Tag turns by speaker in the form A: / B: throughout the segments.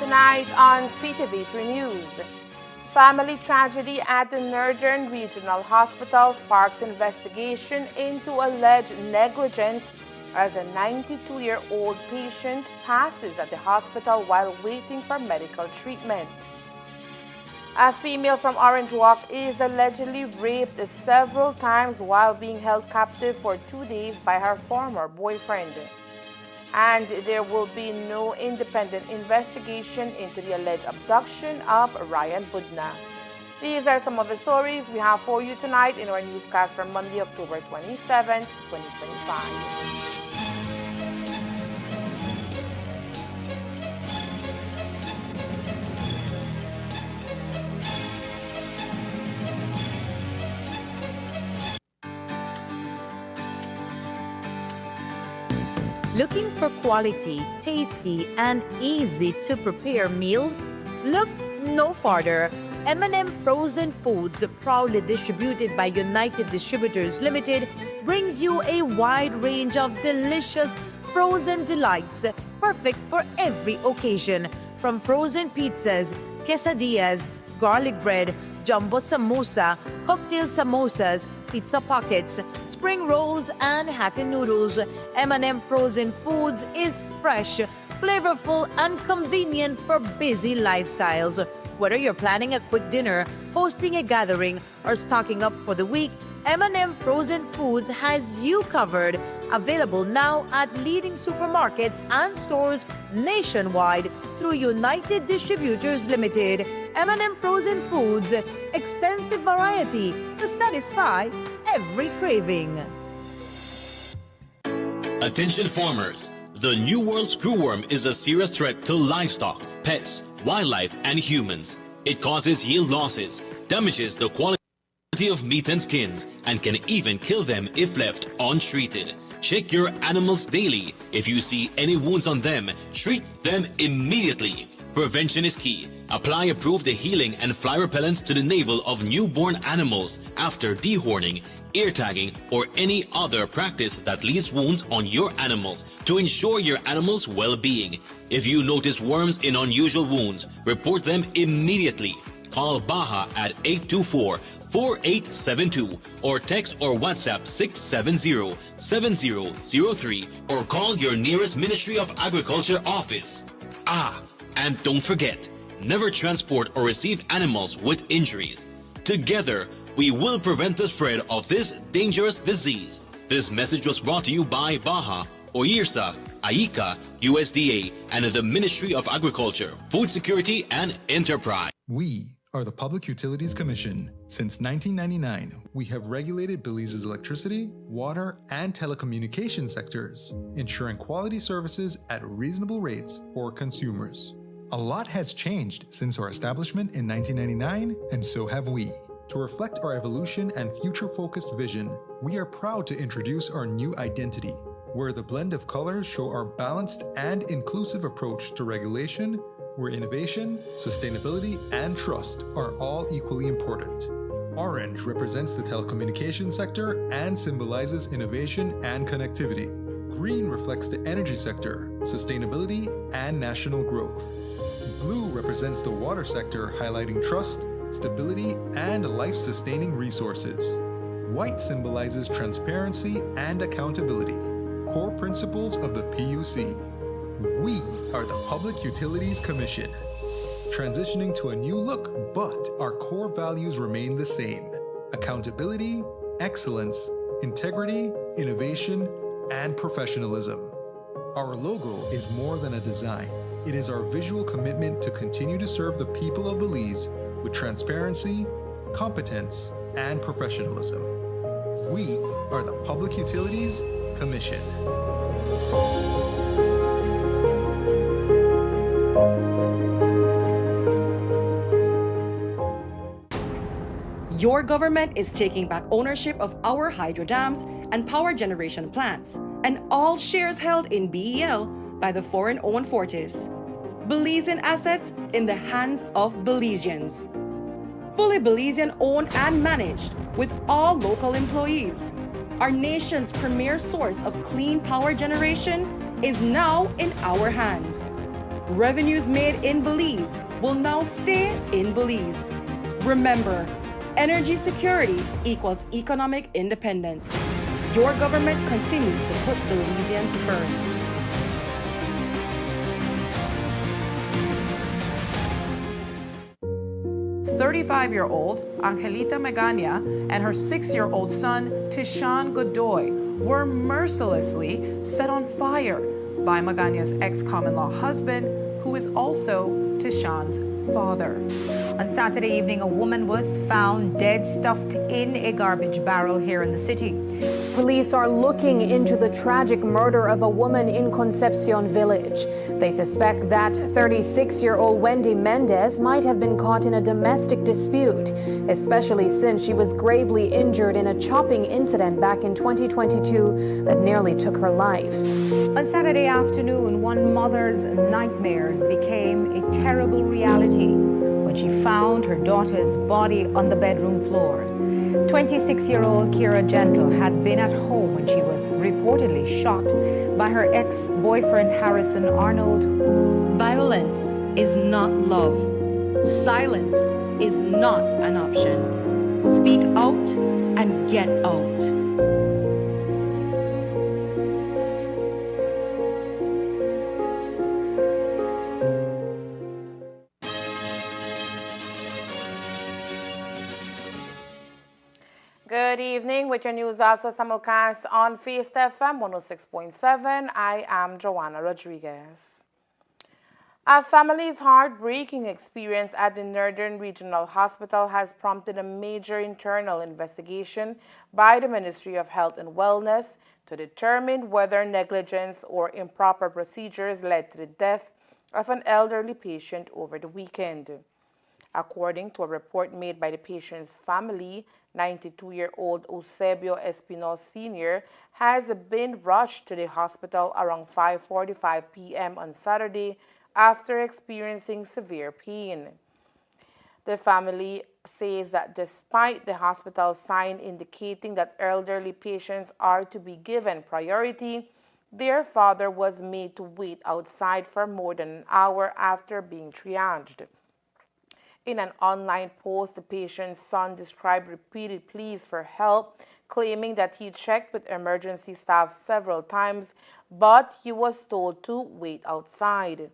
A: tonight on Ctv3 News. Family tragedy at the Northern Regional Hospital sparks investigation into alleged negligence as a 92-year-old patient passes at the hospital while waiting for medical treatment. A female from Orange Walk is allegedly raped several times while being held captive for 2 days by her former boyfriend. And there will be no independent investigation into the alleged abduction of Ryan Budna. These are some of the stories we have for you tonight in our newscast for Monday, October 27, 2025.
B: Looking for quality, tasty, and easy to prepare meals? Look no farther. M&M Frozen Foods, proudly distributed by United Distributors Limited, brings you a wide range of delicious frozen delights, perfect for every occasion. From frozen pizzas, quesadillas, garlic bread, jumbo samosa, cocktail samosas, pizza pockets, spring rolls, and happy noodles, M&M Frozen Foods is fresh, flavorful, and convenient for busy lifestyles. Whether you're planning a quick dinner, hosting a gathering, or stocking up for the week, M&M Frozen Foods has you covered. Available now at leading supermarkets and stores nationwide through United Distributors Limited. M&M Frozen Foods, extensive variety to satisfy every craving.
C: Attention farmers, the New World screwworm is a serious threat to livestock, pets, wildlife, and humans. It causes yield losses, damages the quality of meat and skins, and can even kill them if left untreated. Check your animals daily. If you see any wounds on them, treat them immediately. Prevention is key. Apply approved healing and fly repellents to the navel of newborn animals after dehorning, ear tagging, or any other practice that leaves wounds on your animals to ensure your animals' well-being. If you notice worms in unusual wounds, report them immediately. Call Baja at 824-4872 or text or WhatsApp 670-7003 or call your nearest Ministry of Agriculture office. And don't forget, never transport or receive animals with injuries. Together, we will prevent the spread of this dangerous disease. This message was brought to you by Baja, OIRSA, AICA, USDA, and the Ministry of Agriculture, Food Security, and Enterprise.
D: We are the Public Utilities Commission. Since 1999, we have regulated Belize's electricity, water, and telecommunication sectors, ensuring quality services at reasonable rates for consumers. A lot has changed since our establishment in 1999, and so have we. To reflect our evolution and future-focused vision, we are proud to introduce our new identity, where the blend of colors show our balanced and inclusive approach to regulation, where innovation, sustainability, and trust are all equally important. Orange represents the telecommunications sector and symbolizes innovation and connectivity. Green reflects the energy sector, sustainability, and national growth. Blue represents the water sector, highlighting trust, stability, and life-sustaining resources. White symbolizes transparency and accountability, core principles of the PUC. We are the Public Utilities Commission, transitioning to a new look, but our core values remain the same: accountability, excellence, integrity, innovation, and professionalism. Our logo is more than a design. It is our visual commitment to continue to serve the people of Belize with transparency, competence, and professionalism. We are the Public Utilities Commission.
E: Your government is taking back ownership of our hydro dams and power generation plants, and all shares held in BEL by the foreign-owned Fortis. Belizean assets in the hands of Belizeans. Fully Belizean-owned and managed, with all local employees. Our nation's premier source of clean power generation is now in our hands. Revenues made in Belize will now stay in Belize. Remember, energy security equals economic independence. Your government continues to put Belizeans first. 35-year-old Angelita Megania and her 6-year-old son, Tishan Godoy, were mercilessly set on fire by Megania's ex-common-law husband, who is also Tishan's father.
F: On Saturday evening, a woman was found dead, stuffed in a garbage barrel here in the city.
G: Police are looking into the tragic murder of a woman in Concepcion village. They suspect that 36-year-old Wendy Mendez might have been caught in a domestic dispute, especially since she was gravely injured in a chopping incident back in 2022 that nearly took her life.
F: On Saturday afternoon, one mother's nightmares became a terrible reality when she found her daughter's body on the bedroom floor. 26-year-old Kira Gentle had been at home when she was reportedly shot by her ex-boyfriend Harrison Arnold.
E: Violence is not love. Silence is not an option. Speak out and get out.
A: Good evening. With your news also simulcast on Feast FM 106.7. I am Joanna Rodriguez. A family's heartbreaking experience at the Northern Regional Hospital has prompted a major internal investigation by the Ministry of Health and Wellness to determine whether negligence or improper procedures led to the death of an elderly patient over the weekend. According to a report made by the patient's family, 92-year-old Eusebio Espinosa Sr. has been rushed to the hospital around 5:45 p.m. on Saturday after experiencing severe pain. The family says that despite the hospital's sign indicating that elderly patients are to be given priority, their father was made to wait outside for more than an hour after being triaged. In an online post, the patient's son described repeated pleas for help, claiming that he checked with emergency staff several times, but he was told to wait outside.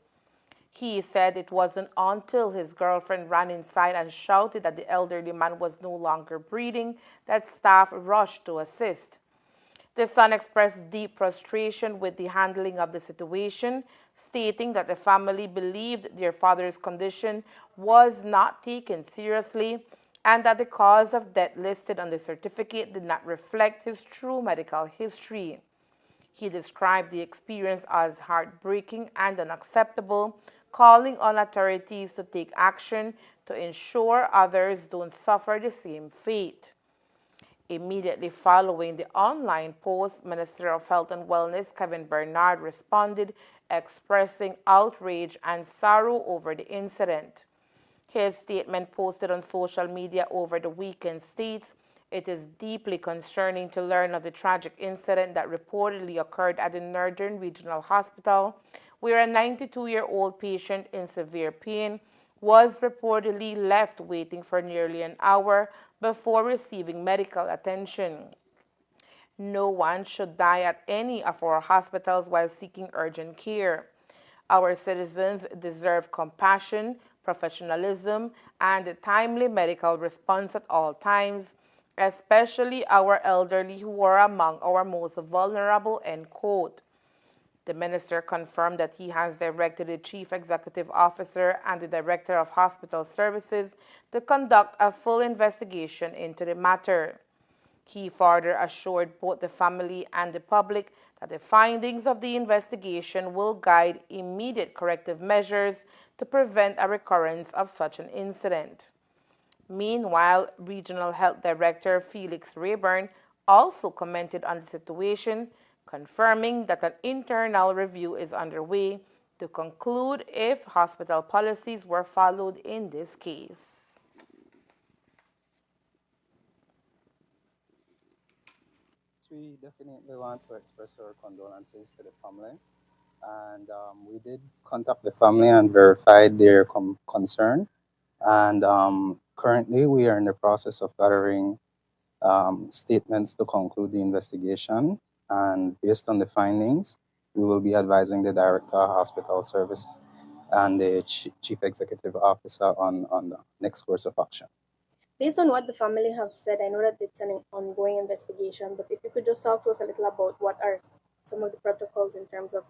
A: He said it wasn't until his girlfriend ran inside and shouted that the elderly man was no longer breathing that staff rushed to assist. The son expressed deep frustration with the handling of the situation, stating that the family believed their father's condition was not taken seriously and that the cause of death listed on the certificate did not reflect his true medical history. He described the experience as heartbreaking and unacceptable, calling on authorities to take action to ensure others don't suffer the same fate. Immediately following the online post, Minister of Health and Wellness Kevin Bernard responded, expressing outrage and sorrow over the incident. His statement posted on social media over the weekend states, "It is deeply concerning to learn of the tragic incident that reportedly occurred at the Northern Regional Hospital, where a 92-year-old patient in severe pain was reportedly left waiting for nearly an hour before receiving medical attention. No one should die at any of our hospitals while seeking urgent care. Our citizens deserve compassion, professionalism, and a timely medical response at all times, especially our elderly who are among our most vulnerable," end quote. The minister confirmed that he has directed the Chief Executive Officer and the Director of Hospital Services to conduct a full investigation into the matter. He further assured both the family and the public that the findings of the investigation will guide immediate corrective measures to prevent a recurrence of such an incident. Meanwhile, Regional Health Director Felix Rayburn also commented on the situation, confirming that an internal review is underway to conclude if hospital policies were followed in this case.
H: We definitely want to express our condolences to the family and we did contact the family and verified their concern. And currently, we are in the process of gathering statements to conclude the investigation. And based on the findings, we will be advising the Director of Hospital Services and the Chief Executive Officer on the next course of action.
I: Based on what the family have said, I know that it's an ongoing investigation, but if you could just talk to us a little about what are some of the protocols in terms of,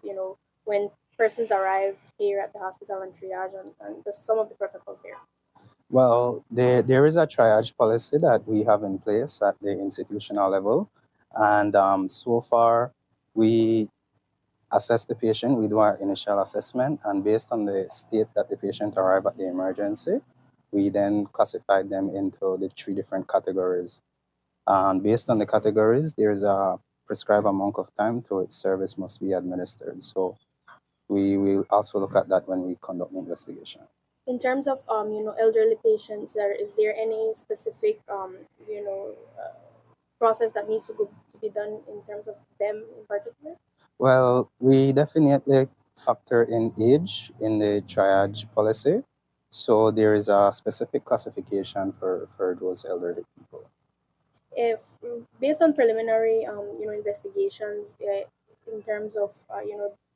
I: when persons arrive here at the hospital and triage and just some of the protocols there.
H: Well, there is a triage policy that we have in place at the institutional level. And so far, we assess the patient, we do our initial assessment, and based on the state that the patient arrived at the emergency, we then classify them into the 3 different categories. And based on the categories, there is a prescribed amount of time to which service must be administered. So we will also look at that when we conduct the investigation.
I: In terms of elderly patients, is there any specific process that needs to be done in terms of them in particular?
H: Well, we definitely factor in age in the triage policy. So there is a specific classification for those elderly people.
I: If based on preliminary investigations, in terms of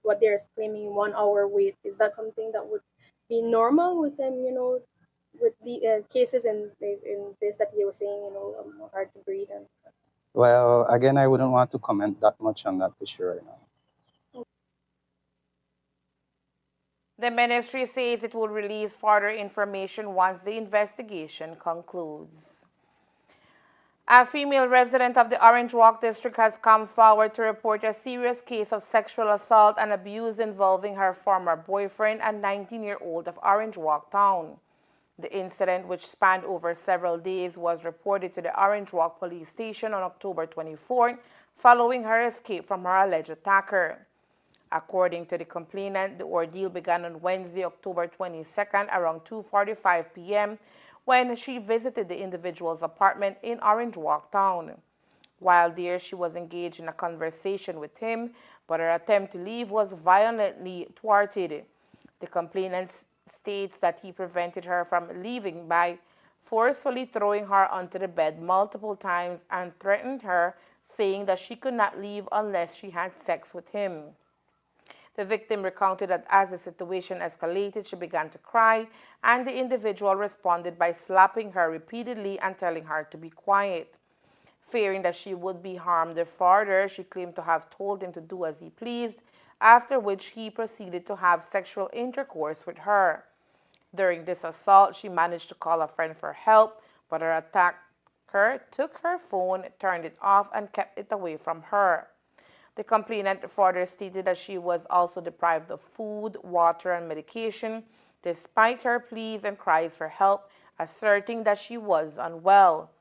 I: what they're claiming 1 hour wait, is that something that would be normal with them, with the cases in this that you were saying, hard to breathe? And
H: Well, again, I wouldn't want to comment that much on that issue right now.
A: The ministry says it will release further information once the investigation concludes. A female resident of the Orange Walk district has come forward to report a serious case of sexual assault and abuse involving her former boyfriend, a 19-year-old of Orange Walk town. The incident, which spanned over several days, was reported to the Orange Walk police station on October 24th, following her escape from her alleged attacker. According to the complainant, the ordeal began on Wednesday, October 22nd, around 2:45 p.m., when she visited the individual's apartment in Orange Walk town. While there, she was engaged in a conversation with him, but her attempt to leave was violently thwarted. The complainant states that he prevented her from leaving by forcefully throwing her onto the bed multiple times and threatened her, saying that she could not leave unless she had sex with him. The victim recounted that as the situation escalated, she began to cry, and the individual responded by slapping her repeatedly and telling her to be quiet. Fearing that she would be harmed further, she claimed to have told him to do as he pleased, after which he proceeded to have sexual intercourse with her. During this assault, she managed to call a friend for help, but her attacker took her phone, turned it off, and kept it away from her. The complainant further stated that she was also deprived of food, water, and medication, despite her pleas and cries for help, asserting that she was unwell.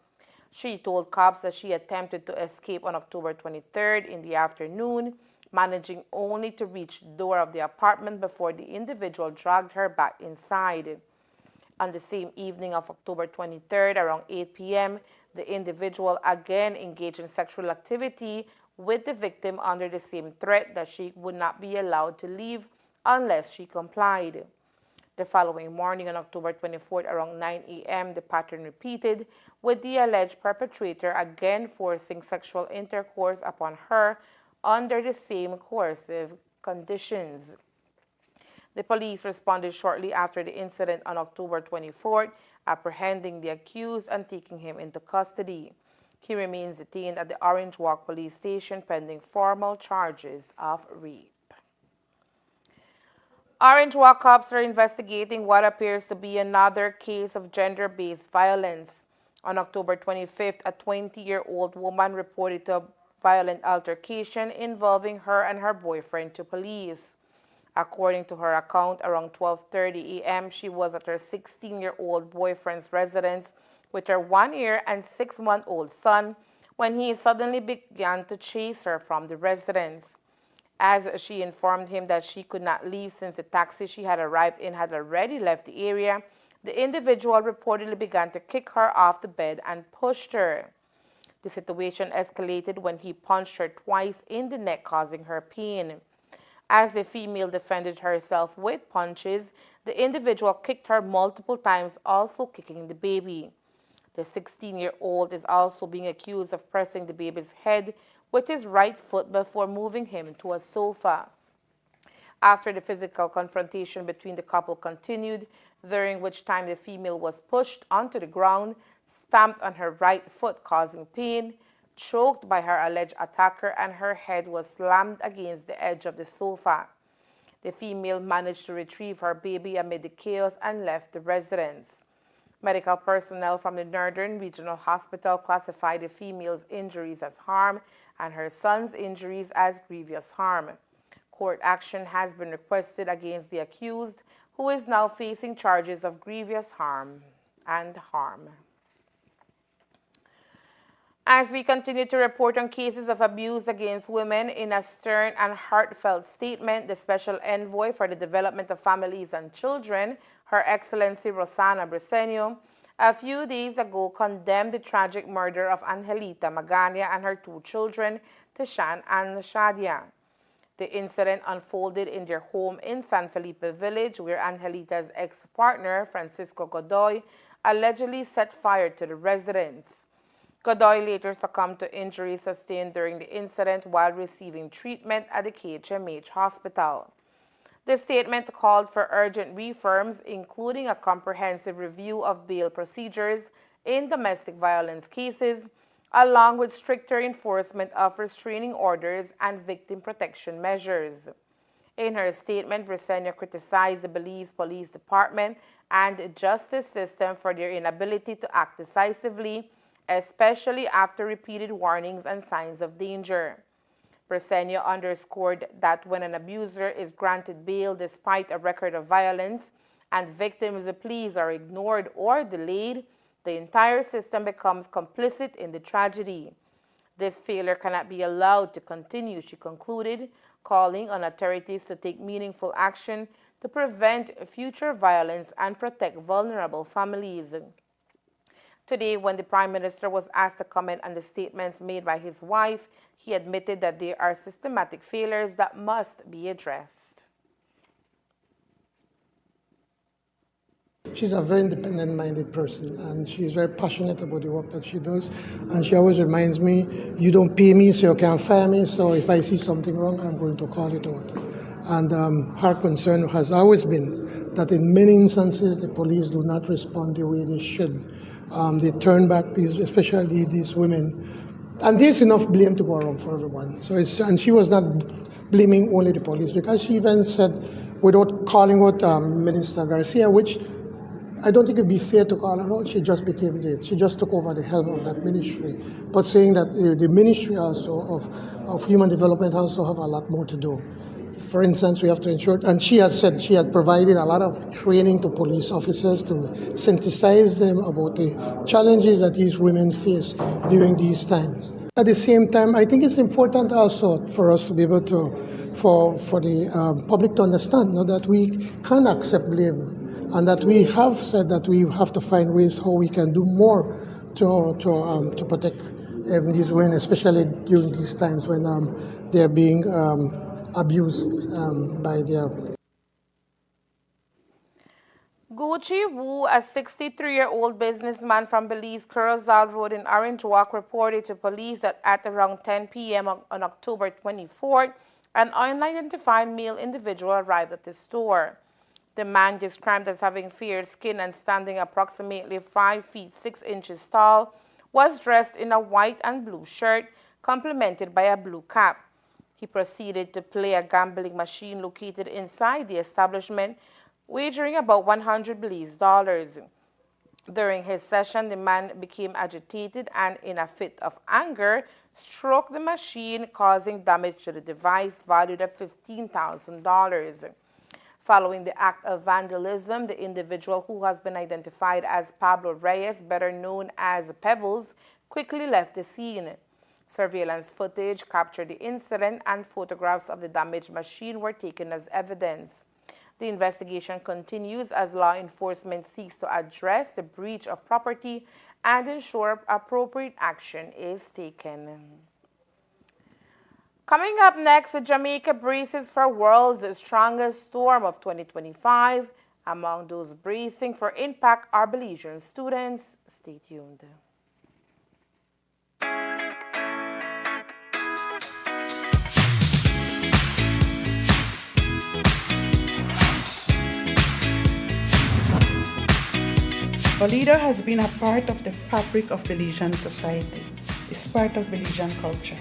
A: She told cops that she attempted to escape on October 23rd in the afternoon, managing only to reach the door of the apartment before the individual dragged her back inside. On the same evening of October 23rd, around 8 p.m., the individual again engaged in sexual activity with the victim under the same threat that she would not be allowed to leave unless she complied. The following morning, on October 24th, around 9 a.m., the pattern repeated, with the alleged perpetrator again forcing sexual intercourse upon her under the same coercive conditions. The police responded shortly after the incident on October 24th, apprehending the accused and taking him into custody. He remains detained at the Orange Walk police station pending formal charges of rape. Orange Walk cops are investigating what appears to be another case of gender-based violence. On October 25th, a 20-year-old woman reported a violent altercation involving her and her boyfriend to police. According to her account, around 12:30 a.m., she was at her 16-year-old boyfriend's residence with her 1-year and 6-month-old son when he suddenly began to chase her from the residence. As she informed him that she could not leave since the taxi she had arrived in had already left the area, the individual reportedly began to kick her off the bed and pushed her. The situation escalated when he punched her twice in the neck, causing her pain. As the female defended herself with punches, the individual kicked her multiple times, also kicking the baby. The 16-year-old is also being accused of pressing the baby's head with his right foot before moving him to a sofa. After the physical confrontation between the couple continued, during which time the female was pushed onto the ground, stamped on her right foot, causing pain, choked by her alleged attacker, and her head was slammed against the edge of the sofa. The female managed to retrieve her baby amid the chaos and left the residence. Medical personnel from the Northern Regional Hospital classified the female's injuries as harm and her son's injuries as grievous harm. Court action has been requested against the accused, who is now facing charges of grievous harm and harm. As we continue to report on cases of abuse against women, in a stern and heartfelt statement, the Special Envoy for the Development of Families and Children, Her Excellency Rosana Briceño, a few days ago condemned the tragic murder of Angelita Magana and her two children, Tishan and Shadia. The incident unfolded in their home in San Felipe Village, where Angelita's ex-partner, Francisco Godoy, allegedly set fire to the residence. Godoy later succumbed to injuries sustained during the incident while receiving treatment at the KHMH hospital. The statement called for urgent reforms, including a comprehensive review of bail procedures in domestic violence cases, along with stricter enforcement of restraining orders and victim protection measures. In her statement, Briceño criticized the Belize Police Department and the justice system for their inability to act decisively, especially after repeated warnings and signs of danger. Briceño underscored that when an abuser is granted bail despite a record of violence and victims' pleas are ignored or delayed, the entire system becomes complicit in the tragedy. This failure cannot be allowed to continue, she concluded, calling on authorities to take meaningful action to prevent future violence and protect vulnerable families. Today, when the Prime Minister was asked to comment on the statements made by his wife, he admitted that there are systematic failures that must be addressed.
J: She's a very independent-minded person, and she's very passionate about the work that she does. And she always reminds me, you don't pay me, so you can't fire me, so if I see something wrong, I'm going to call it out. And her concern has always been that in many instances, the police do not respond the way they should. They turn back, especially these women. And there's enough blame to go around for everyone. And she was not blaming only the police, because she even said, without calling out Minister Garcia, which I don't think it'd be fair to call her out. She just took over the helm of that ministry. But saying that the ministry also of human development also have a lot more to do. For instance, we have to ensure, and she had said she had provided a lot of training to police officers to sensitize them about the challenges that these women face during these times. At the same time, I think it's important also for us to be able to, for the public to understand that we can't accept blame, and that we have said that we have to find ways how we can do more to protect these women, especially during these times when they're being abused by their.
A: Gucci Wu, a 63-year-old businessman from Belize Curacao Road in Orange Walk, reported to police that at around 10 p.m. on October 24th, an unidentified male individual arrived at the store. The man, described as having fair skin and standing approximately 5 feet 6 inches tall, was dressed in a white and blue shirt, complemented by a blue cap. He proceeded to play a gambling machine located inside the establishment, wagering about $100 Belize dollars. During his session, the man became agitated and, in a fit of anger, struck the machine, causing damage to the device valued at $15,000. Following the act of vandalism, the individual, who has been identified as Pablo Reyes, better known as Pebbles, quickly left the scene. Surveillance footage captured the incident, and photographs of the damaged machine were taken as evidence. The investigation continues as law enforcement seeks to address the breach of property and ensure appropriate action is taken. Coming up next, Jamaica braces for world's strongest storm of 2025. Among those bracing for impact are Belizean students. Stay tuned.
K: Bolido has been a part of the fabric of Belizean society. It's part of Belizean culture.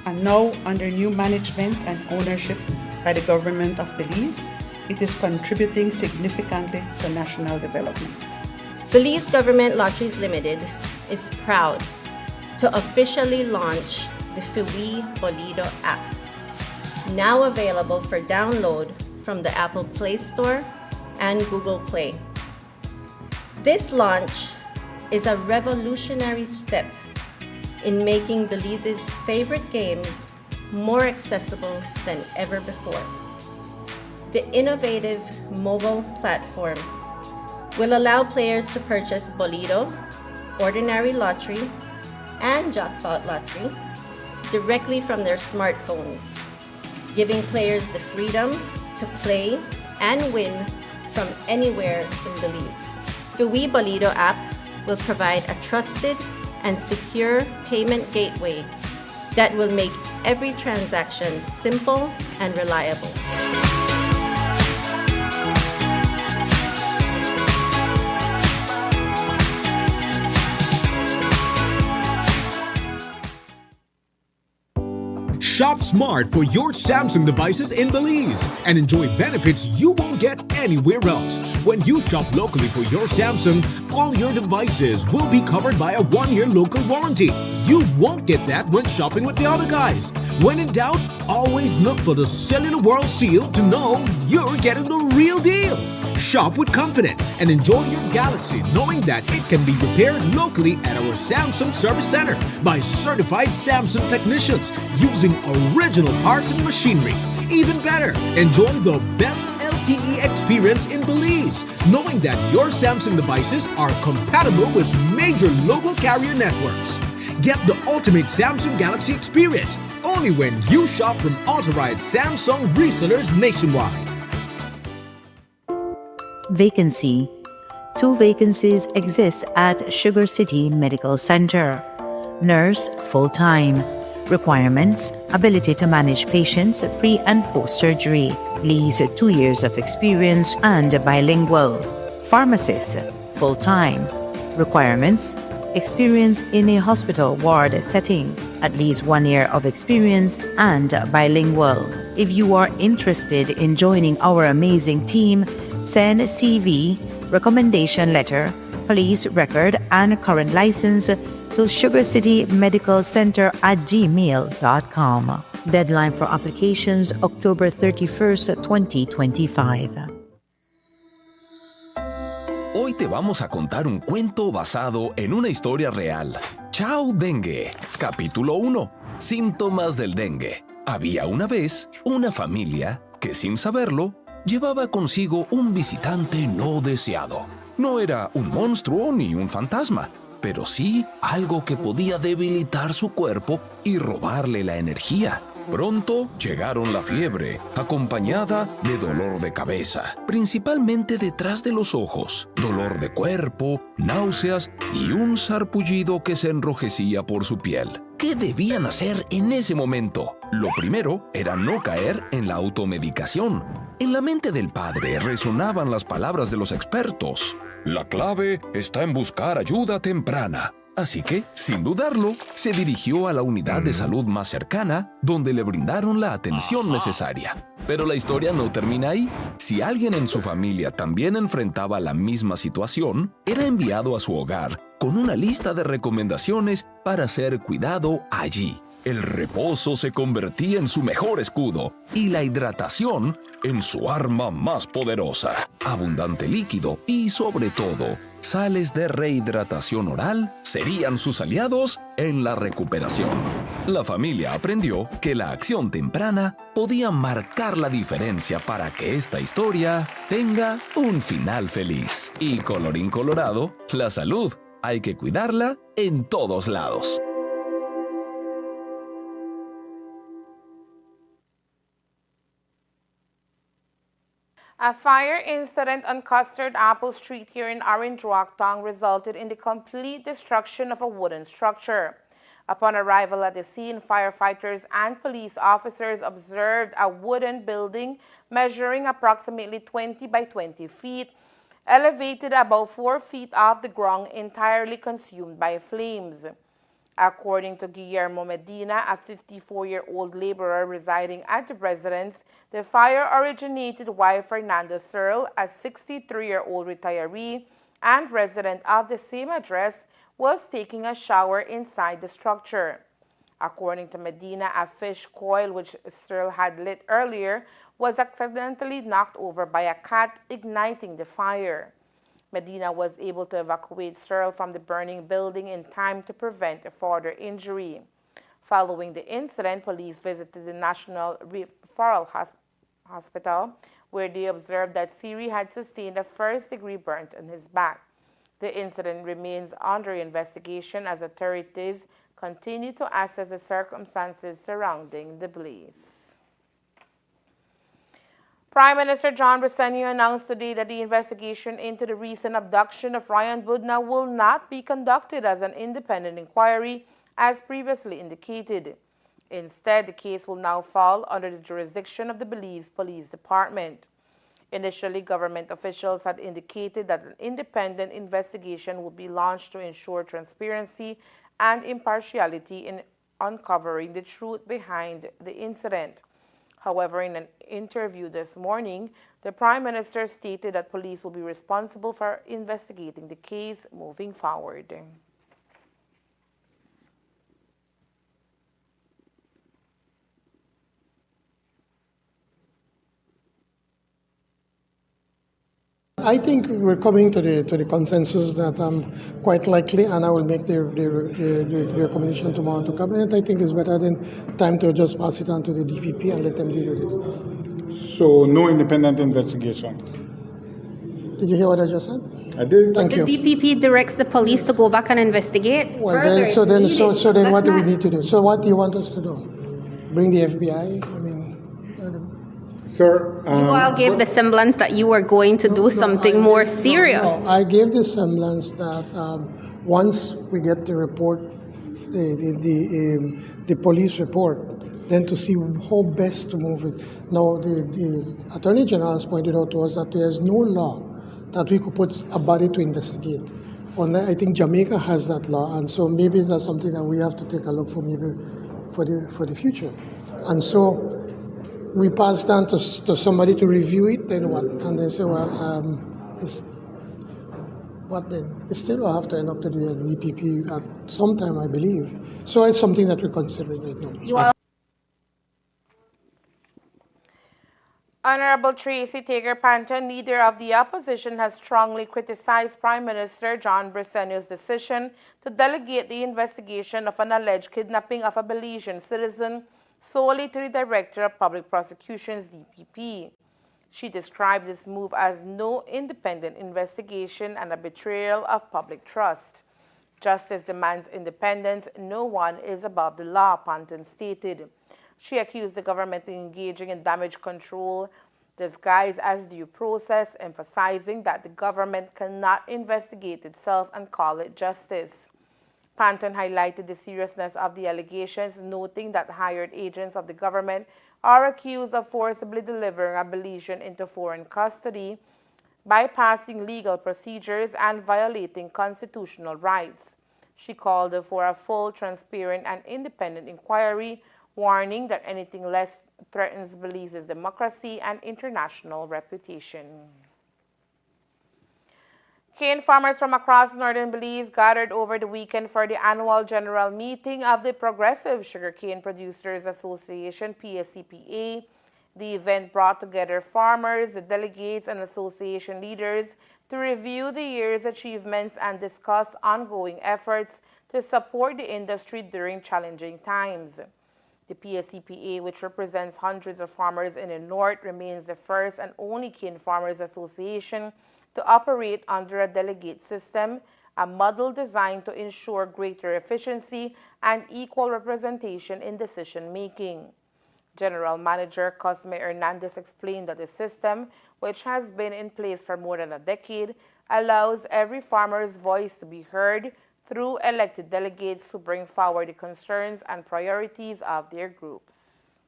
K: And now, under new management and ownership by the government of Belize, it is contributing significantly to national development.
L: Belize Government Lotteries Limited is proud to officially launch the FIWI Bolido app, now available for download from the Apple Play Store and Google Play. This launch is a revolutionary step in making Belize's favorite games more accessible than ever before. The innovative mobile platform will allow players to purchase Bolido, Ordinary Lottery, and Jackpot Lottery directly from their smartphones, giving players the freedom to play and win from anywhere in Belize. The FIWI Bolido app will provide a trusted and secure payment gateway that will make every transaction simple and reliable.
M: Shop smart for your Samsung devices in Belize and enjoy benefits you won't get anywhere else. When you shop locally for your Samsung, all your devices will be covered by a 1-year local warranty. You won't get that when shopping with the other guys. When in doubt, always look for the Cellular World seal to know you're getting the real deal. Shop with confidence and enjoy your Galaxy knowing that it can be repaired locally at our Samsung Service Center by certified Samsung technicians using original parts and machinery. Even better, enjoy the best LTE experience in Belize, knowing that your Samsung devices are compatible with major local carrier networks. Get the ultimate Samsung Galaxy experience only when you shop from authorized Samsung resellers nationwide.
B: Vacancy. 2 vacancies exist at Sugar City Medical Center. Nurse, full-time. Requirements: ability to manage patients pre- and post-surgery, at least 2 years of experience and bilingual. Pharmacist, full-time. Requirements: experience in a hospital ward setting, at least 1 year of experience and bilingual. If you are interested in joining our amazing team, send CV, recommendation letter, police record, and current license to sugarcitymedicalcenter@gmail.com. Deadline for applications October 31st, 2025.
N: Hoy te vamos a contar un cuento basado en una historia real. Chao Dengue. Capítulo 1. Síntomas del dengue. Había una vez una familia que, sin saberlo, llevaba consigo un visitante no deseado. No era un monstruo ni un fantasma, pero sí algo que podía debilitar su cuerpo y robarle la energía. Pronto llegaron la fiebre, acompañada de dolor de cabeza, principalmente detrás de los ojos, dolor de cuerpo, náuseas y un sarpullido que se enrojecía por su piel. ¿Qué debían hacer en ese momento? Lo primero era no caer en la automedicación. En la mente del padre resonaban las palabras de los expertos. La clave está en buscar ayuda temprana. Así que, sin dudarlo, se dirigió a la unidad de salud más cercana, donde le brindaron la atención necesaria. Pero la historia no termina ahí. Si alguien en su familia también enfrentaba la misma situación, era enviado a su hogar con una lista de recomendaciones para ser cuidado allí. El reposo se convertía en su mejor escudo y la hidratación en su arma más poderosa. Abundante líquido y, sobre todo, sales de rehidratación oral serían sus aliados en la recuperación. La familia aprendió que la acción temprana podía marcar la diferencia para que esta historia tenga un final feliz. Y colorín colorado, la salud hay que cuidarla en todos lados.
A: A fire incident on Custard Apple Street here in Orange Walk Town resulted in the complete destruction of a wooden structure. Upon arrival at the scene, firefighters and police officers observed a wooden building measuring approximately 20 by 20 feet, elevated about 4 feet off the ground, entirely consumed by flames. According to Guillermo Medina, a 54-year-old laborer residing at the residence, the fire originated while Fernando Searle, a 63-year-old retiree and resident of the same address, was taking a shower inside the structure. According to Medina, a fish coil which Searle had lit earlier was accidentally knocked over by a cat, igniting the fire. Medina was able to evacuate Searle from the burning building in time to prevent a further injury. Following the incident, police visited the National Referral Hospital, where they observed that Siri had sustained a first-degree burn on his back. The incident remains under investigation as authorities continue to assess the circumstances surrounding the blaze. Prime Minister John Briceño announced today that the investigation into the recent abduction of Ryan Budna will not be conducted as an independent inquiry, as previously indicated. Instead, the case will now fall under the jurisdiction of the Belize Police Department. Initially, government officials had indicated that an independent investigation would be launched to ensure transparency and impartiality in uncovering the truth behind the incident. However, in an interview this morning, the Prime Minister stated that police will be responsible for investigating the case moving forward.
J: I think we're coming to the consensus that quite likely, and I will make the recommendation tomorrow to cabinet. I think it's better than time to just pass it on to the DPP and let them deal with it.
O: So no independent investigation.
J: Did you hear what I just said?
O: I did.
J: Thank you.
P: The DPP directs the police to go back and investigate.
J: Well, then what do we need to do? So what do you want us to do? Bring the FBI? I mean.
O: Sir,
P: you all gave the semblance that you were going to do something more serious.
J: No, I gave the semblance that once we get the report, the police report, then to see how best to move it. Now, the Attorney General has pointed out to us that there is no law that we could put a body to investigate. I think Jamaica has that law, and so maybe that's something that we have to take a look for maybe for the future. And so we pass down to somebody to review it, then what? And they say, well, what then? It still will have to end up to the EPP at some time, I believe. So it's something that we're considering right now.
A: Honorable Tracy Tager-Panton, leader of the opposition, has strongly criticized Prime Minister John Briceño's decision to delegate the investigation of an alleged kidnapping of a Belizean citizen solely to the Director of Public Prosecutions, DPP. She described this move as no independent investigation and a betrayal of public trust. Justice demands independence. No one is above the law, Panton stated. She accused the government of engaging in damage control disguised as due process, emphasizing that the government cannot investigate itself and call it justice. Panton highlighted the seriousness of the allegations, noting that hired agents of the government are accused of forcibly delivering a Belizean into foreign custody, bypassing legal procedures, and violating constitutional rights. She called for a full, transparent, and independent inquiry, warning that anything less threatens Belize's democracy and international reputation. Cane farmers from across northern Belize gathered over the weekend for the annual general meeting of the Progressive Sugarcane Producers Association, PSCPA. The event brought together farmers, delegates, and association leaders to review the year's achievements and discuss ongoing efforts to support the industry during challenging times. The PSCPA, which represents hundreds of farmers in the north, remains the first and only cane farmers association to operate under a delegate system, a model designed to ensure greater efficiency and equal representation in decision-making. General Manager Cosme Hernandez explained that the system, which has been in place for more than a decade, allows every farmer's voice to be heard through elected delegates to bring forward the concerns and priorities of their groups.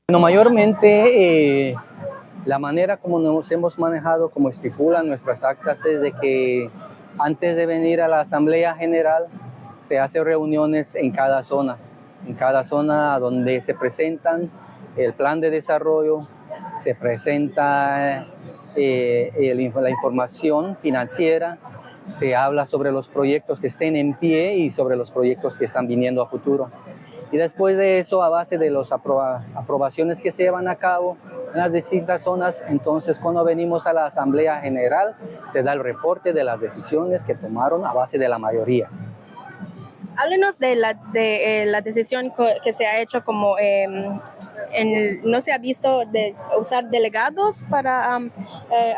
Q: Bueno, mayormente la manera como nos hemos manejado, como estipulan nuestras actas, es de que antes de venir a la Asamblea General se hacen reuniones en cada zona donde se presentan el plan de desarrollo, se presenta la información financiera, se habla sobre los proyectos que estén en pie y sobre los proyectos que están viniendo a futuro. Y después de eso, a base de las aprobaciones que se llevan a cabo en las distintas zonas, entonces cuando venimos a la Asamblea General, se da el reporte de las decisiones que tomaron a base de la mayoría.
I: Háblenos de la decisión que se ha hecho como no se ha visto de usar delegados para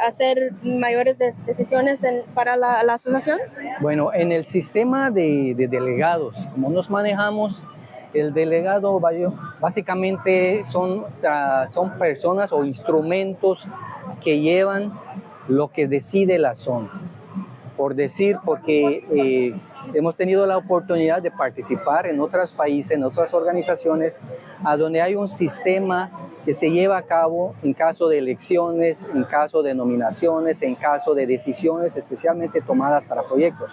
I: hacer mayores decisiones para la asociación.
Q: Bueno, en el sistema de delegados, como nos manejamos, el delegado básicamente son personas o instrumentos que llevan lo que decide la zona. Por decir, porque hemos tenido la oportunidad de participar en otros países, en otras organizaciones, a donde hay un sistema que se lleva a cabo en caso de elecciones, en caso de nominaciones, en caso de decisiones especialmente tomadas para proyectos.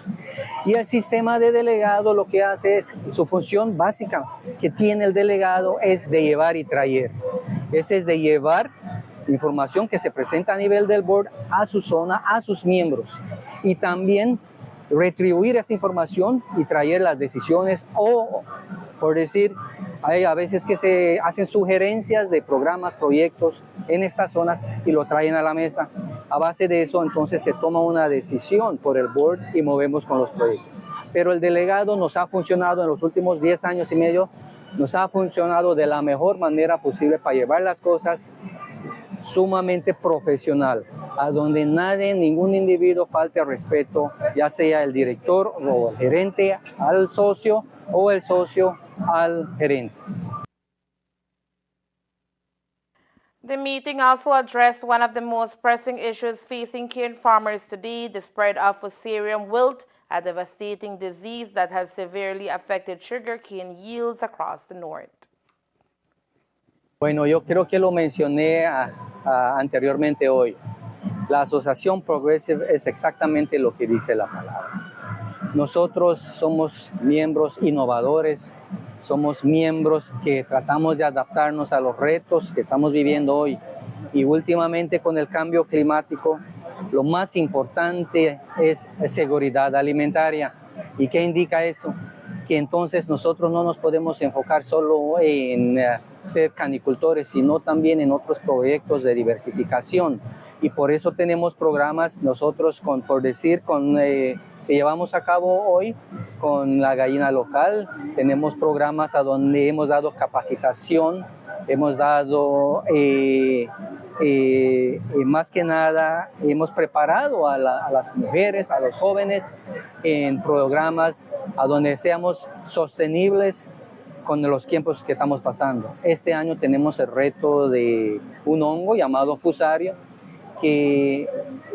Q: Y el sistema de delegado lo que hace es, su función básica que tiene el delegado es de llevar y traer. Ese es de llevar información que se presenta a nivel del board a su zona, a sus miembros, y también retribuir esa información y traer las decisiones, o por decir, hay a veces que se hacen sugerencias de programas, proyectos en estas zonas y lo traen a la mesa. A base de eso entonces se toma una decisión por el board y movemos con los proyectos. Pero el delegado nos ha funcionado en los últimos 10 años y medio, nos ha funcionado de la mejor manera posible para llevar las cosas sumamente profesional, a donde ningún individuo falte al respeto, ya sea el director o el gerente al socio o el socio al gerente.
A: The meeting also addressed one of the most pressing issues facing cane farmers today, the spread of Fusarium wilt, a devastating disease that has severely affected sugarcane yields across the north.
Q: Bueno, yo creo que lo mencioné anteriormente hoy. La asociación Progressive es exactamente lo que dice la palabra. Nosotros somos miembros innovadores, somos miembros que tratamos de adaptarnos a los retos que estamos viviendo hoy. Y últimamente con el cambio climático, lo más importante es seguridad alimentaria. ¿Y qué indica eso? Que entonces nosotros no nos podemos enfocar solo en ser canicultores, sino también en otros proyectos de diversificación. Y por eso tenemos programas nosotros, que llevamos a cabo hoy con la gallina local. Tenemos programas a donde hemos dado capacitación, hemos dado, más que nada, hemos preparado a las mujeres, a los jóvenes en programas a donde seamos sostenibles con los tiempos que estamos pasando. Este año tenemos el reto de un hongo llamado Fusarium, que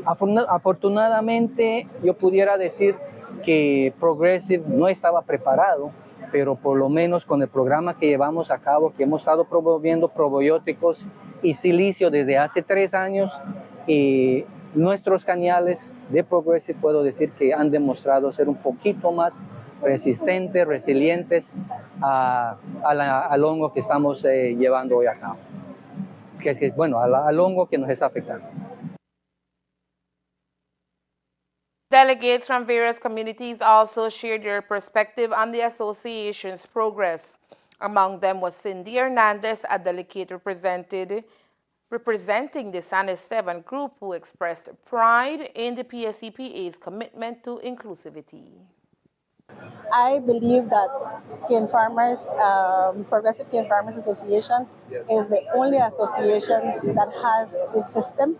Q: afortunadamente yo pudiera decir que Progressive no estaba preparado, pero por lo menos con el programa que llevamos a cabo, que hemos estado promoviendo probióticos y silicio desde hace 3 años, nuestros cañales de Progressive puedo decir que han demostrado ser un poquito más resistentes, resilientes al hongo que estamos llevando hoy a cabo. Al hongo que nos está afectando.
A: Delegates from various communities also shared their perspective on the association's progress. Among them was Cindy Hernandez, a delegate representing the San 7 group, who expressed pride in the PSCPA's commitment to inclusivity.
R: I believe that Progressive Cane Farmers Association is the only association that has a system,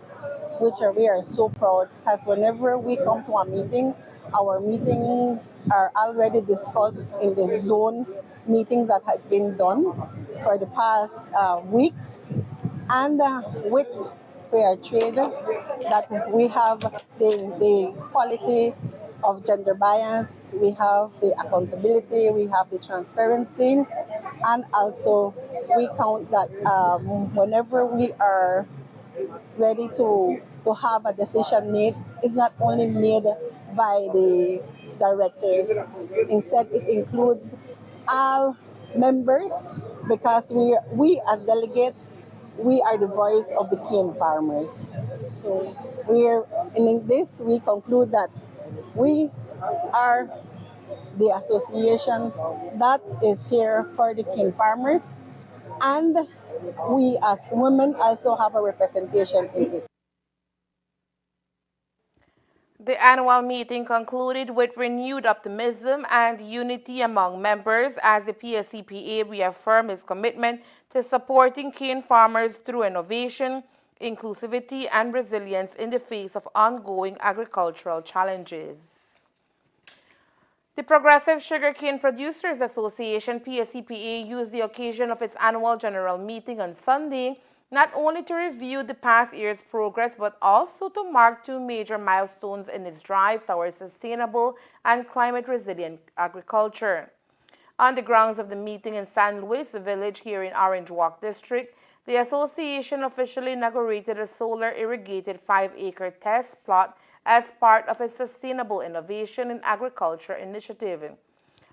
R: which we are so proud, because whenever we come to a meeting, our meetings are already discussed in the zone meetings that has been done for the past weeks, and with fair trade, that we have the quality of gender bias, we have the accountability, we have the transparency, and also we count that whenever we are ready to have a decision made, it's not only made by the directors. Instead, it includes all members, because we as delegates, we are the voice of the cane farmers. So in this, we conclude that we are the association that is here for the cane farmers, and we as women also have a representation in it.
A: The annual meeting concluded with renewed optimism and unity among members as the PSCPA reaffirmed its commitment to supporting cane farmers through innovation, inclusivity, and resilience in the face of ongoing agricultural challenges. The Progressive Sugarcane Producers Association, PSCPA, used the occasion of its annual general meeting on Sunday not only to review the past year's progress, but also to mark two major milestones in its drive towards sustainable and climate-resilient agriculture. On the grounds of the meeting in San Luis Village here in Orange Walk District, the association officially inaugurated a solar irrigated 5-acre test plot as part of a Sustainable Innovation in Agriculture initiative.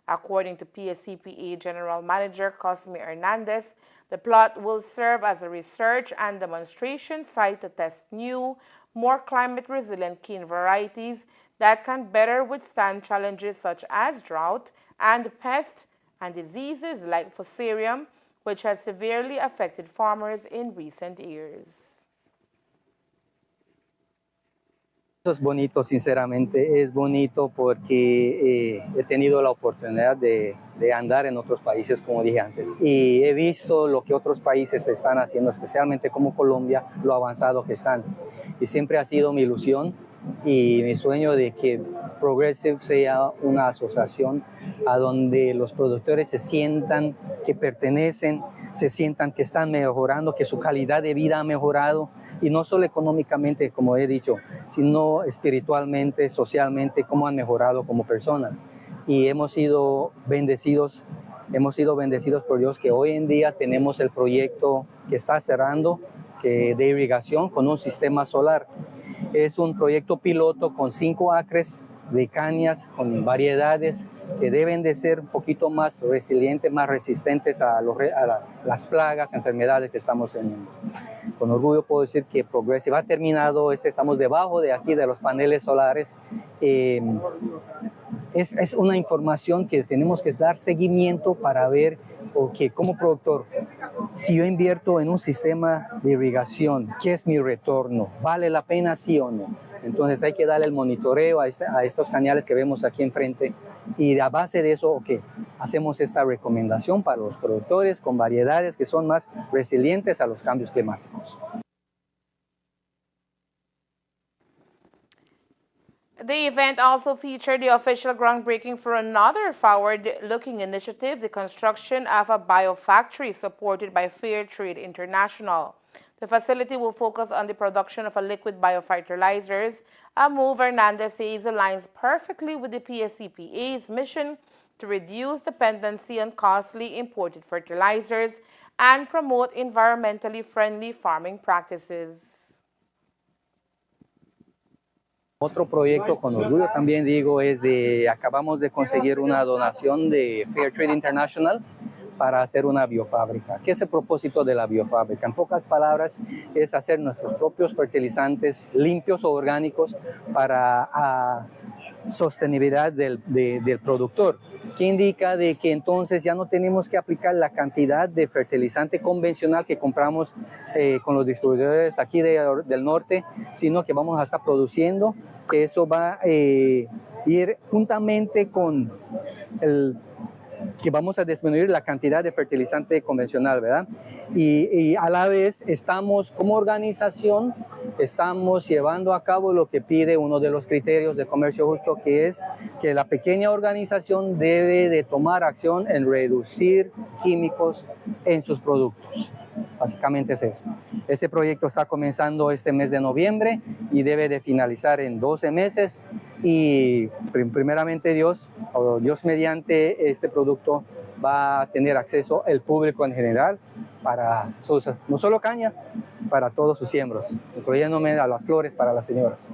A: According to PSCPA General Manager Cosme Hernandez, the plot will serve as a research and demonstration site to test new, more climate-resilient cane varieties that can better withstand challenges such as drought and pests and diseases like Fusarium, which has severely affected farmers in recent years.
Q: Es bonito, sinceramente, es bonito porque he tenido la oportunidad de andar en otros países, como dije antes, y he visto lo que otros países están haciendo, especialmente como Colombia, lo avanzado que están. Y siempre ha sido mi ilusión y mi sueño de que Progressive sea una asociación a donde los productores se sientan que pertenecen, se sientan que están mejorando, que su calidad de vida ha mejorado, y no solo económicamente, como he dicho, sino espiritualmente, socialmente, cómo han mejorado como personas. Y hemos sido bendecidos por Dios que hoy en día tenemos el proyecto que está cerrando de irrigación con un sistema solar. Es un proyecto piloto con 5 acres de cañas, con variedades que deben de ser un poquito más resilientes, más resistentes a las plagas, enfermedades que estamos teniendo. Con orgullo puedo decir que Progressive ha terminado, estamos debajo de aquí de los paneles solares. Es una información que tenemos que dar seguimiento para ver, como productor, si yo invierto en un sistema de irrigación, ¿qué es mi retorno? ¿Vale la pena, sí o no? Entonces hay que darle el monitoreo a estos cañales que vemos aquí enfrente, y a base de eso, hacemos esta recomendación para los productores con variedades que son más resilientes a los cambios climáticos.
A: The event also featured the official groundbreaking for another forward-looking initiative, the construction of a biofactory supported by Fair Trade International. The facility will focus on the production of a liquid biofertilizers, a move Hernandez says aligns perfectly with the PSCPA's mission to reduce dependency on costly imported fertilizers and promote environmentally friendly farming practices.
Q: Otro proyecto con orgullo también digo acabamos de conseguir una donación de Fair Trade International para hacer una biofábrica. ¿Qué es el propósito de la biofábrica? En pocas palabras, es hacer nuestros propios fertilizantes limpios o orgánicos para sostenibilidad del productor, que indica de que entonces ya no tenemos que aplicar la cantidad de fertilizante convencional que compramos con los distribuidores aquí del norte, sino que vamos a estar produciendo, que eso va a ir juntamente con que vamos a disminuir la cantidad de fertilizante convencional, ¿verdad? Y a la vez estamos, como organización, estamos llevando a cabo lo que pide uno de los criterios de comercio justo, que es que la pequeña organización debe de tomar acción en reducir químicos en sus productos. Básicamente es eso. Este proyecto está comenzando este mes de noviembre y debe de finalizar en 12 meses y primeramente Dios, o Dios mediante, este producto va a tener acceso el público en general para sus, no solo caña, para todos sus siembros, incluyéndome a las flores para las señoras.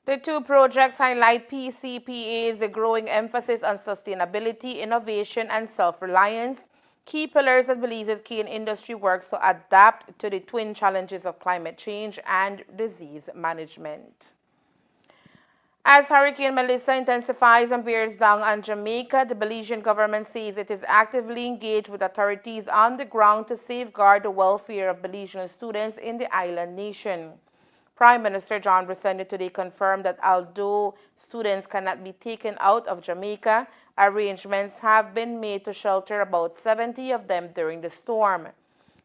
A: The two projects highlight PCPA's growing emphasis on sustainability, innovation, and self-reliance, key pillars as Belize's cane industry works to adapt to the twin challenges of climate change and disease management. As Hurricane Melissa intensifies and bears down on Jamaica, the Belizean government says it is actively engaged with authorities on the ground to safeguard the welfare of Belizean students in the island nation. Prime Minister John Bressende today confirmed that although students cannot be taken out of Jamaica, arrangements have been made to shelter about 70 of them during the storm.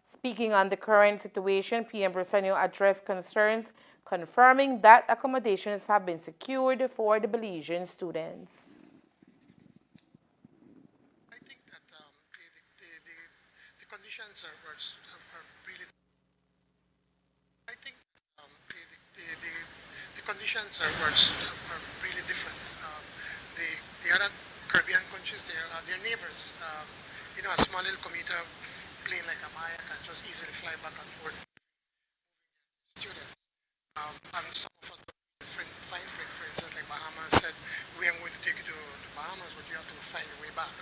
A: Speaking on the current situation, PM Bressende addressed concerns, confirming that accommodations have been secured for the Belizean students.
J: I think that the conditions are really. I think the conditions are really different. The other Caribbean countries, they're neighbors. You know, a small little commuter plane like a Maya can just easily fly back and forth. Students. And some of us fine print, for instance, like Bahamas said, we are going to take you to Bahamas, but you have to find your way back.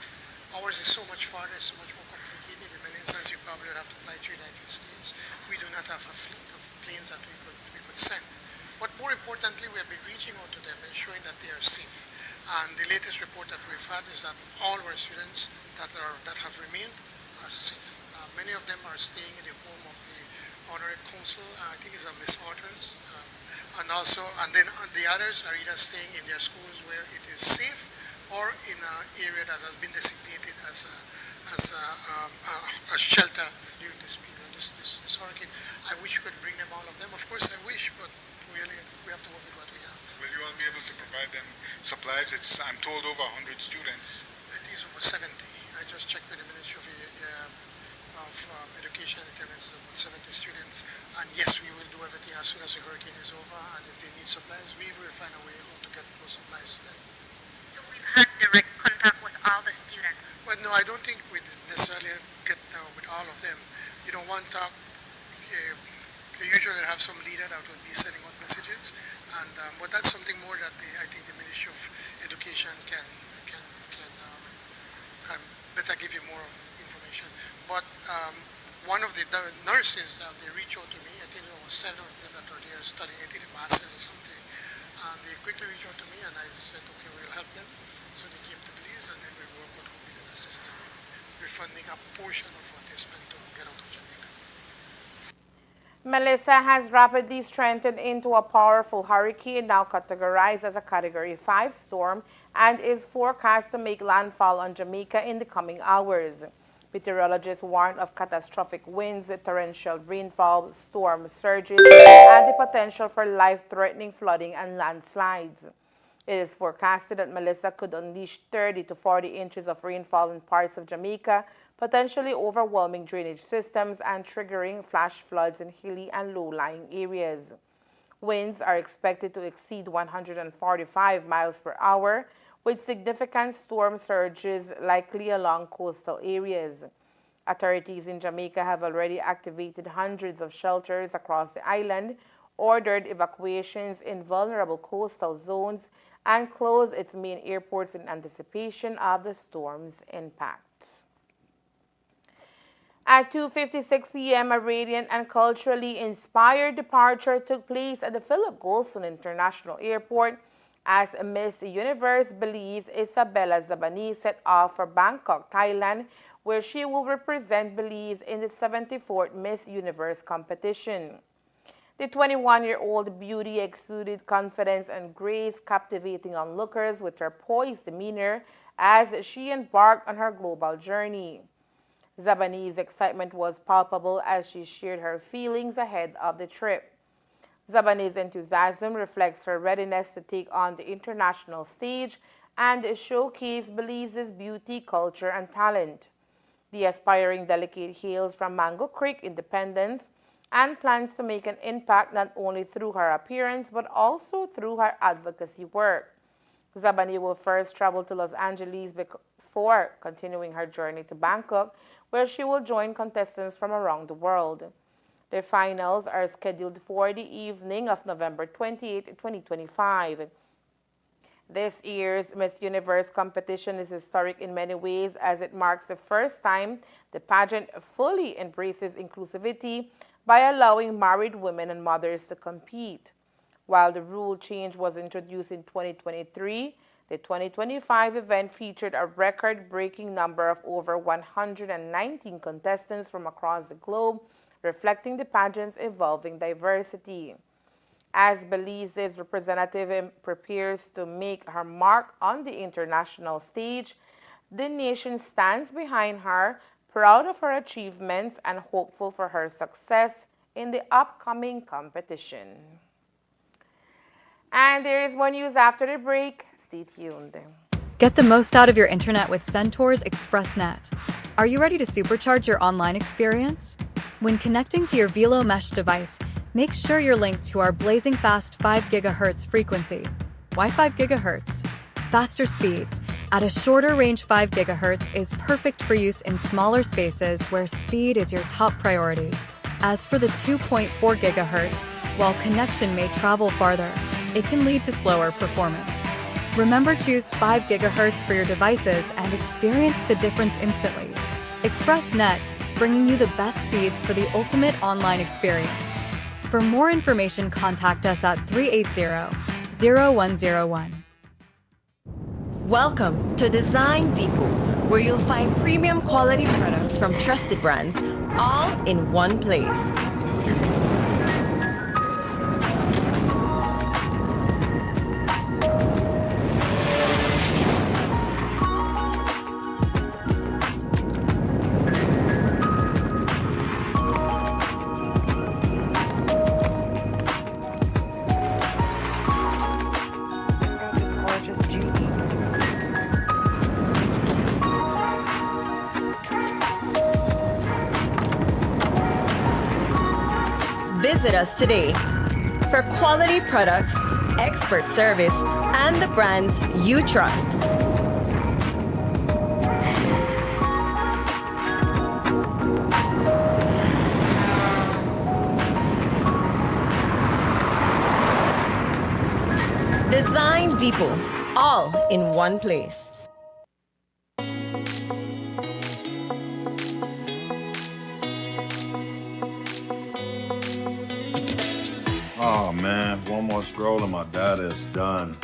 J: Ours is so much farther, so much more complicated. In many instances, you probably would have to fly to the United States. We do not have a fleet of planes that we could send. But more importantly, we have been reaching out to them, ensuring that they are safe. And the latest report that we've had is that all our students that have remained are safe. Many of them are staying in the home of the honorary consul. I think it's a Miss Otters. And then the others are either staying in their schools where it is safe or in an area that has been designated as a shelter during this period, this hurricane. I wish we could bring them all of them. Of course, I wish, but really we have to work with what we have.
O: Will you all be able to provide them supplies? I'm told over 100 students.
J: I think it's over 70. I just checked with the Ministry of Education. It was about 70 students. And yes, we will do everything as soon as the hurricane is over. And if they need supplies, we will find a way how to get those supplies to them.
S: So we've had direct contact with all the students?
J: Well, no, I don't think we necessarily get with all of them. You know, one talk, they usually have some leader that will be sending out messages. And but that's something more that I think the Ministry of Education can better give you more information. But one of the nurses, they reached out to me. I think there was 7 of them that were there studying. I think a master's or something. And they quickly reached out to me, and I said, okay, we'll help them. So they came to Belize, and then we worked out how we can assist them with refunding a portion of what they spent to get out of Jamaica.
A: Melissa has rapidly strengthened into a powerful hurricane, now categorized as a Category 5 storm, and is forecast to make landfall on Jamaica in the coming hours. Meteorologists warn of catastrophic winds, torrential rainfall, storm surges, and the potential for life-threatening flooding and landslides. It is forecasted that Melissa could unleash 30 to 40 inches of rainfall in parts of Jamaica, potentially overwhelming drainage systems and triggering flash floods in hilly and low-lying areas. Winds are expected to exceed 145 miles per hour, with significant storm surges likely along coastal areas. Authorities in Jamaica have already activated hundreds of shelters across the island, ordered evacuations in vulnerable coastal zones, and closed its main airports in anticipation of the storm's impact. At 2:56 p.m., a radiant and culturally inspired departure took place at the Philip Goldson International Airport as Miss Universe Belize Isabella Zabani set off for Bangkok, Thailand, where she will represent Belize in the 74th Miss Universe competition. The 21-year-old beauty exuded confidence and grace, captivating onlookers with her poised demeanor as she embarked on her global journey. Zabani's excitement was palpable as she shared her feelings ahead of the trip. Zabani's enthusiasm reflects her readiness to take on the international stage and showcase Belize's beauty, culture, and talent. The aspiring delegate hails from Mango Creek, Independence, and plans to make an impact not only through her appearance but also through her advocacy work. Zabani will first travel to Los Angeles before continuing her journey to Bangkok, where she will join contestants from around the world. The finals are scheduled for the evening of November 28, 2025. This year's Miss Universe competition is historic in many ways as it marks the first time the pageant fully embraces inclusivity by allowing married women and mothers to compete. While the rule change was introduced in 2023, the 2025 event featured a record-breaking number of over 119 contestants from across the globe, reflecting the pageant's evolving diversity. As Belize's representative prepares to make her mark on the international stage, the nation stands behind her, proud of her achievements and hopeful for her success in the upcoming competition. And there is more news after the break. Stay tuned.
T: Get the most out of your internet with Centaur's ExpressNet. Are you ready to supercharge your online experience? When connecting to your Velo Mesh device, make sure you're linked to our blazing fast 5 GHz frequency. Why 5 GHz? Faster speeds at a shorter range. 5 GHz is perfect for use in smaller spaces where speed is your top priority. As for the 2.4 GHz, while connection may travel farther, it can lead to slower performance. Remember, choose 5 GHz for your devices and experience the difference instantly. ExpressNet, bringing you the best speeds for the ultimate online experience. For more information, contact us at 380-0101.
U: Welcome to Design Depot, where you'll find premium quality products from trusted brands, all in one place. Visit us today for quality products, expert service, and the brands you trust. Design Depot, all in one place.
V: Oh man, one more scroll and my data is done.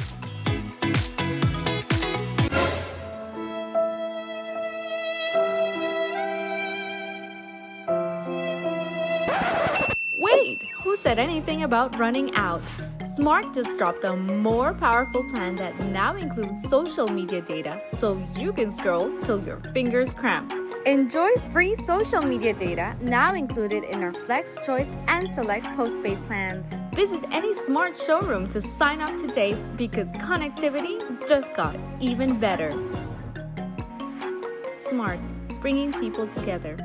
W: Wait, who said anything about running out? Smart just dropped a more powerful plan that now includes social media data, so you can scroll till your fingers cramp.
X: Enjoy free social media data now included in our Flex Choice and Select postpaid plans.
W: Visit any Smart showroom to sign up today because connectivity just got even better. Smart, bringing people together.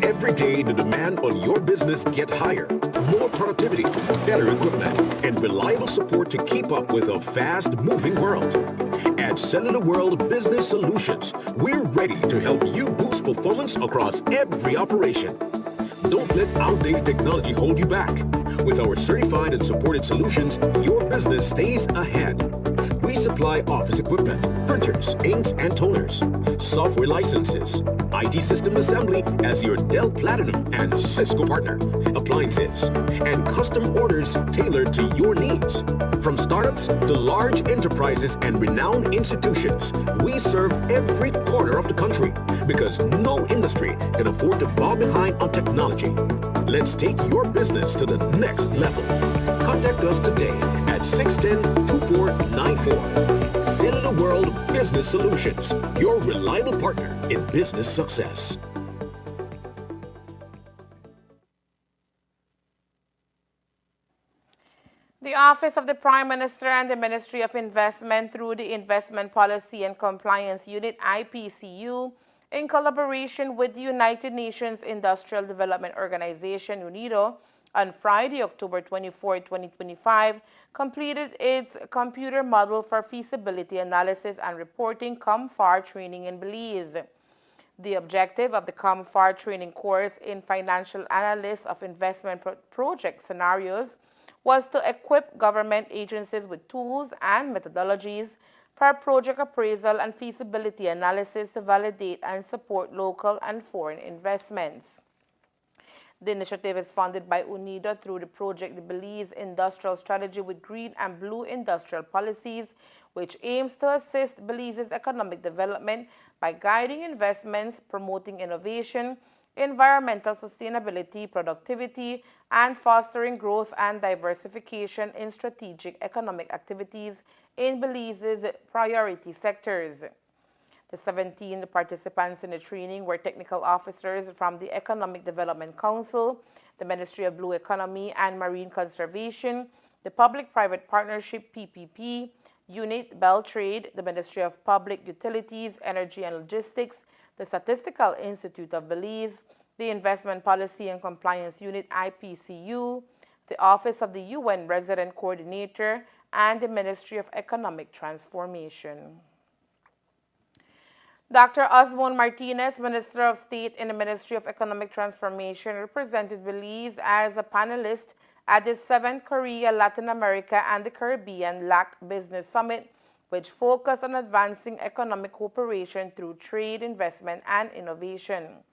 M: Every day, the demand on your business get higher. More productivity, better equipment, and reliable support to keep up with a fast-moving world. At Cellular World Business Solutions, we're ready to help you boost performance across every operation. Don't let outdated technology hold you back. With our certified and supported solutions, your business stays ahead. We supply office equipment, printers, inks, and toners, software licenses, IT system assembly as your Dell Platinum and Cisco partner, appliances, and custom orders tailored to your needs. From startups to large enterprises and renowned institutions, we serve every corner of the country, because no industry can afford to fall behind on technology. Let's take your business to the next level. Contact us today at 610-2494. Cellular World Business Solutions, your reliable partner in business success.
A: The Office of the Prime Minister and the Ministry of Investment through the Investment Policy and Compliance Unit IPCU, in collaboration with the United Nations Industrial Development Organization UNIDO, on Friday, October 24, 2025, completed its Computer Model for Feasibility Analysis and Reporting COMFAR training in Belize. The objective of the COMFAR training course in Financial Analysis of Investment Project Scenarios was to equip government agencies with tools and methodologies for project appraisal and feasibility analysis to validate and support local and foreign investments. The initiative is funded by UNIDO through the project The Belize Industrial Strategy with Green and Blue Industrial Policies, which aims to assist Belize's economic development by guiding investments, promoting innovation, environmental sustainability, productivity, and fostering growth and diversification in strategic economic activities in Belize's priority sectors. The 17 participants in the training were technical officers from the Economic Development Council, the Ministry of Blue Economy and Marine Conservation, the Public-Private Partnership PPP, Unit Beltrade, the Ministry of Public Utilities, Energy and Logistics, the Statistical Institute of Belize, the Investment Policy and Compliance Unit IPCU, the Office of the UN Resident Coordinator, and the Ministry of Economic Transformation. Dr. Osmond Martinez, Minister of State in the Ministry of Economic Transformation, represented Belize as a panelist at the 7th Korea, Latin America, and the Caribbean LAC Business Summit, which focused on advancing economic cooperation through trade, investment, and innovation.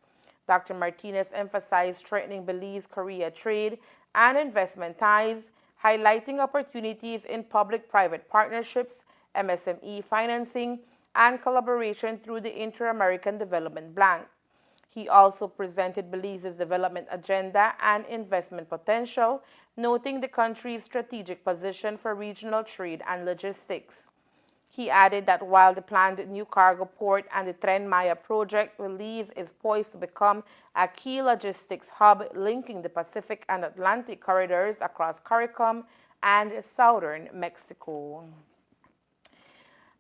A: Dr. Martinez emphasized strengthening Belize-Korea trade and investment ties, highlighting opportunities in public-private partnerships, MSME financing, and collaboration through the Inter-American Development Bank. He also presented Belize's development agenda and investment potential, noting the country's strategic position for regional trade and logistics. He added that while the planned new cargo port and the Tren Maya project, Belize is poised to become a key logistics hub linking the Pacific and Atlantic corridors across CARICOM and southern Mexico.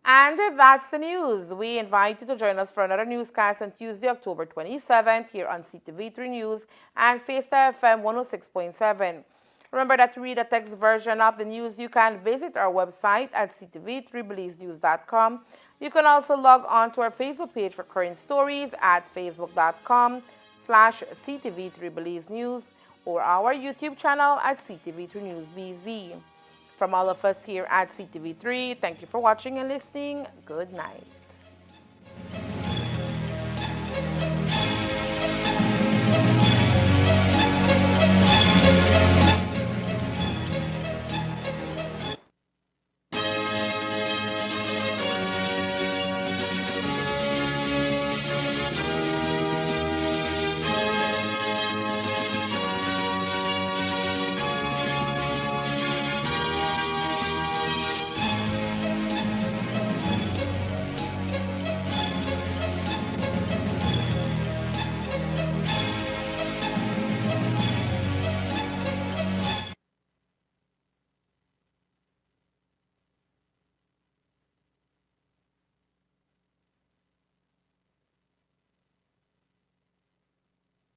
A: And that's the news. We invite you to join us for another newscast on Tuesday, October 27th, here on Ctv3 News and Fiesta FM 106.7. Remember that to read a text version of the news, you can visit our website at ctv3belizenews.com. You can also log on to our Facebook page for current stories at facebook.com/ctv3belizenews or our YouTube channel at Ctv3 News BZ. From all of us here at Ctv3, thank you for watching and listening. Good night.